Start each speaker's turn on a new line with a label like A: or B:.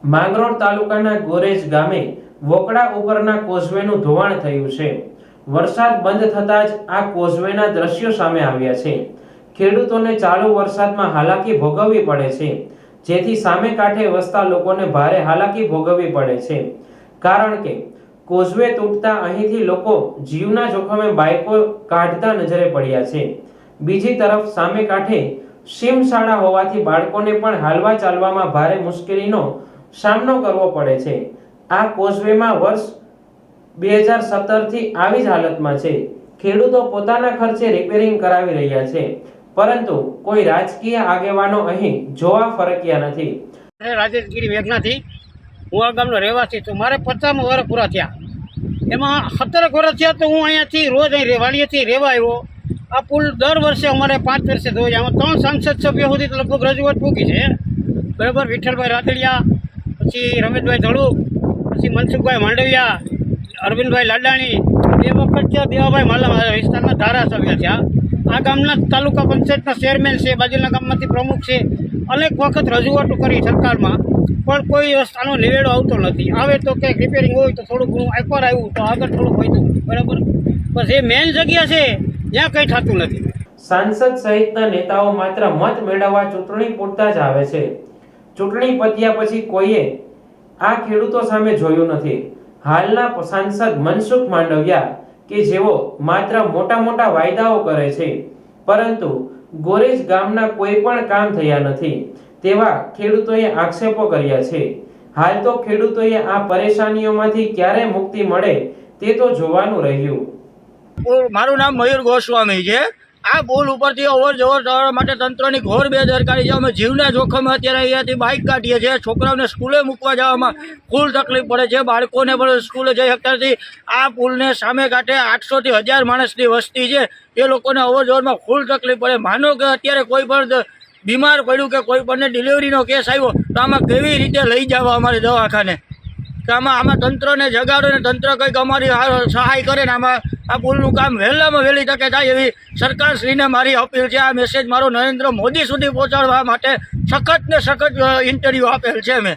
A: માંગરોળ તાલુકાના ગોરેજ ગામે વોકડા ઉપરના કોઝવેનું ધોવાણ થયું છે। વરસાદ બંધ થતાં જ આ કોઝવેના દ્રશ્યો સામે આવ્યા છે। ખેડૂતોને ચાલુ વરસાદમાં હાલાકી ભોગવવી પડે છે, જેથી સામે કાંઠે વસતા લોકોને ભારે હાલાકી ભોગવવી પડે છે, કારણ કે કોઝવે તૂટતા અહીંથી લોકો જીવના જોખમે બાઇકો કાઢતા નજરે પડ્યા છે। બીજી તરફ સામે કાંઠે સીમશાળા હોવાથી બાળકોને પણ હાલવા ચાલવામાં ભારે મુશ્કેલીનો સામનો કરવો પડે છે। આ કોઝવેમાં વર્ષ 2017 થી આવી જ હાલતમાં છે। ખેડૂતો પોતાના ખર્ચે રિપેરિંગ કરાવી રહ્યા છે, પરંતુ કોઈ રાજકીય આગેવાનો અહીં જોવા ફરક્યા નથી।
B: રાજેશગીરી મેઘનાથી હું આ ગામનો રહેવાસી છું। મારે 50 વર્ષ પૂરા થયા, એમાં 17 વર્ષ થયા તો હું અહીંયાથી રોજ અહીં વાડીએથી રહેવા આવ્યો। આ પુલ દર વર્ષે અમારે 5 વર્ષે ધોઈ જાય। 3 સાંસદ સભ્યો સુધી તો લગભગ રજૂઆત મૂકી છે, બરાબર। વિઠ્ઠલભાઈ રાદડિયા, પછી રમેશભાઈ ધળુ, પછી મનસુખભાઈ માંડવિયા, અરવિંદભાઈ લાડાણી, એ વખત છે દેવાભાઈ માલા વિસ્તારના ધારાસભ્ય થયા। આ ગામના તાલુકા પંચાયતના ચેરમેન છે, બાજુના ગામમાંથી પ્રમુખ છે। અનેક વખત રજૂઆતો કરી સરકારમાં, પણ કોઈ આનો નિવેડો આવતો નથી। આવે તો કંઈક રિપેરિંગ હોય તો થોડું ઘણું એકવાર આવ્યું તો આગળ થોડુંક વધ્યું, બરાબર। બસ એ મેઇન જગ્યા છે જ્યાં કંઈ થતું નથી।
A: સાંસદ સહિતના નેતાઓ માત્ર મત મેળવવા ચૂંટણી પૂરતા જ આવે છે। ચૂંટણી પત્યા પછી કોઈએ આ ખેડૂતો સામે જોયું નથી। હાલના સાંસદ મનસુખ માંડવિયા કે જેઓ માત્ર મોટા વાયદાઓ કરે છે, પરંતુ ગોરેજ ગામના કોઈ પણ કામ થયા નથી તેવા ખેડૂતોએ આક્ષેપો કર્યા છે। હાલ તો ખેડૂતોએ આ પરેશાનીઓમાંથી ક્યારે મુક્તિ મળે તે તો જોવાનું રહ્યું।
B: મારું નામ મયુર ગોસ્વામી છે। આ પુલ ઉપરથી અવર જવર કરવા માટે તંત્રની ઘોર બેદરકારી છે। અમે જીવના જોખમે અત્યારે અહીંયાથી બાઇક કાઢીએ છીએ। છોકરાઓને સ્કૂલે મૂકવા જવામાં ફૂલ તકલીફ પડે છે, બાળકોને પણ સ્કૂલે જઈ શકતા નથી। આ પુલને સામે કાંઠે 800 થી 1000 માણસની વસ્તી છે, એ લોકોને અવર જવરમાં ફૂલ તકલીફ પડે। માનો કે અત્યારે કોઈ પણ બીમાર પડ્યું કે કોઈ પણને ડિલિવરીનો કેસ આવ્યો તો આમાં કેવી રીતે લઈ જવા અમારે દવાખાને, કે આમાં તંત્રને જગાડો ને તંત્ર કંઈક અમારી સહાય કરે ને આમાં આ પુલનું કામ વહેલામાં વહેલી તકે થાય એવી સરકારશ્રીને મારી અપીલ છે। આ મેસેજ મારો નરેન્દ્ર મોદી સુધી પહોંચાડવા માટે સખત ને સખત ઇન્ટરવ્યૂ આપેલ છે મેં।